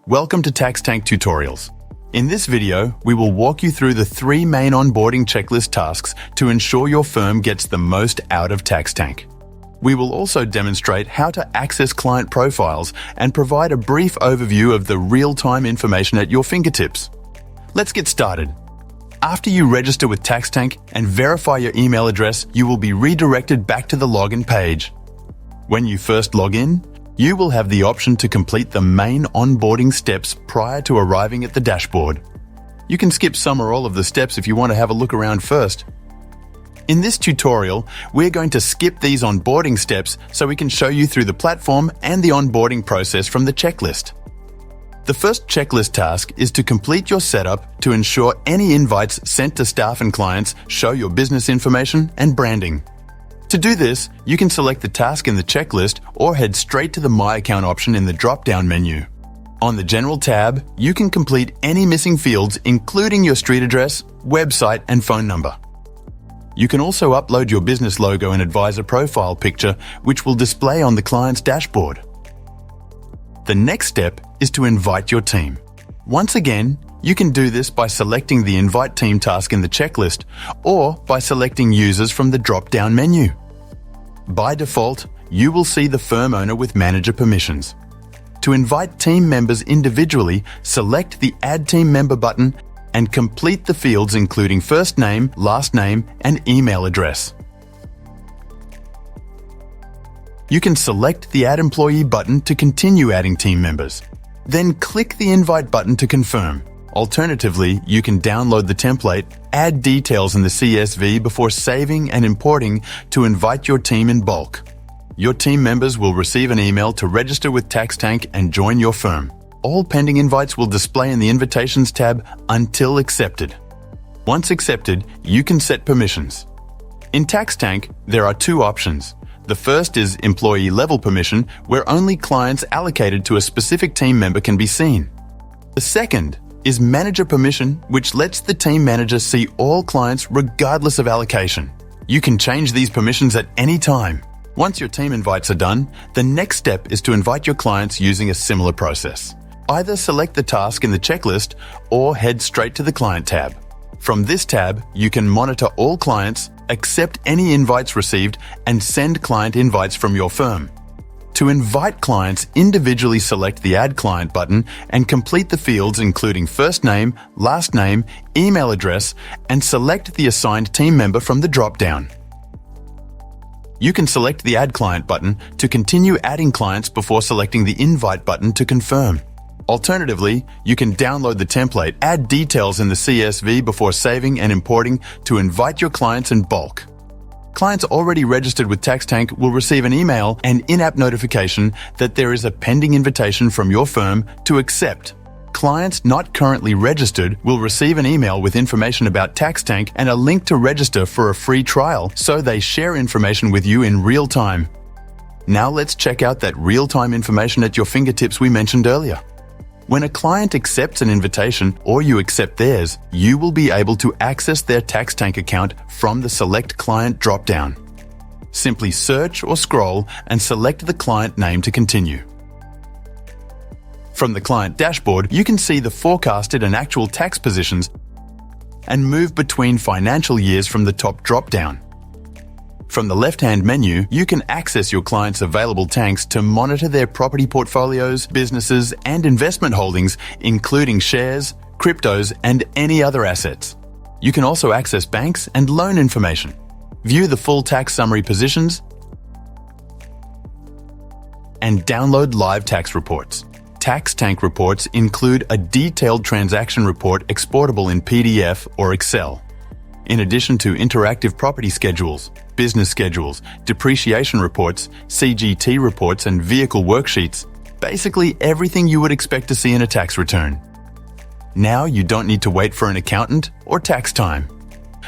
Welcome to TaxTank Tutorials. In this video, we will walk you through the 3 main onboarding checklist tasks to ensure your firm gets the most out of TaxTank. We will also demonstrate how to access client profiles and provide a brief overview of the real-time information at your fingertips. Let's get started. After you register with TaxTank and verify your email address, you will be redirected back to the login page. When you first log in, you will have the option to complete the main onboarding steps prior to arriving at the dashboard. You can skip some or all of the steps if you want to have a look around first. In this tutorial, we're going to skip these onboarding steps so we can show you through the platform and the onboarding process from the checklist. The first checklist task is to complete your setup to ensure any invites sent to staff and clients show your business information and branding. To do this, you can select the task in the checklist or head straight to the My Account option in the drop-down menu. On the General tab, you can complete any missing fields, including your street address, website, and phone number. You can also upload your business logo and advisor profile picture, which will display on the client's dashboard. The next step is to invite your team. Once again, you can do this by selecting the Invite Team task in the checklist or by selecting users from the drop-down menu. By default, you will see the firm owner with manager permissions. To invite team members individually, select the Add Team Member button and complete the fields including first name, last name, and email address. You can select the Add Employee button to continue adding team members. Then click the Invite button to confirm. Alternatively, you can download the template, add details in the CSV before saving and importing to invite your team in bulk. Your team members will receive an email to register with TaxTank and join your firm. All pending invites will display in the Invitations tab until accepted. Once accepted, you can set permissions. In TaxTank, there are 2 options. The first is Employee Level Permission, where only clients allocated to a specific team member can be seen. The second is Manager Permission, which lets the team manager see all clients regardless of allocation. You can change these permissions at any time. Once your team invites are done, the next step is to invite your clients using a similar process. Either select the task in the checklist or head straight to the Client tab. From this tab, you can monitor all clients, accept any invites received, and send client invites from your firm. To invite clients, individually select the Add Client button and complete the fields including first name, last name, email address, and select the assigned team member from the drop-down. You can select the Add Client button to continue adding clients before selecting the Invite button to confirm. Alternatively, you can download the template, add details in the CSV before saving and importing to invite your clients in bulk. Clients already registered with TaxTank will receive an email and in-app notification that there is a pending invitation from your firm to accept. Clients not currently registered will receive an email with information about TaxTank and a link to register for a free trial so they share information with you in real time. Now let's check out that real-time information at your fingertips we mentioned earlier. When a client accepts an invitation or you accept theirs, you will be able to access their TaxTank account from the Select Client drop-down. Simply search or scroll and select the client name to continue. From the client dashboard, you can see the forecasted and actual tax positions and move between financial years from the top drop-down. From the left-hand menu, you can access your clients' available tanks to monitor their property portfolios, businesses, and investment holdings, including shares, cryptos, and any other assets. You can also access banks and loan information, view the full tax summary positions, and download live tax reports. TaxTank reports include a detailed transaction report exportable in PDF or Excel. In addition to interactive property schedules, business schedules, depreciation reports, CGT reports, and vehicle worksheets, basically everything you would expect to see in a tax return. Now you don't need to wait for an accountant or tax time.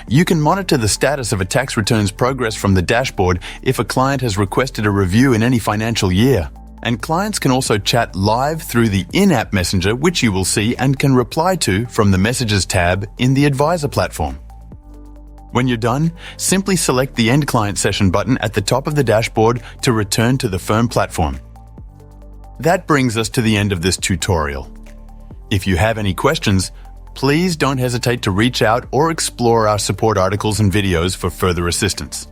You can monitor the status of a tax return's progress from the dashboard if a client has requested a review in any financial year. And clients can also chat live through the in-app messenger, which you will see and can reply to from the Messages tab in the Advisor platform. When you're done, simply select the End Client Session button at the top of the dashboard to return to the firm platform. That brings us to the end of this tutorial. If you have any questions, please don't hesitate to reach out or explore our support articles and videos for further assistance.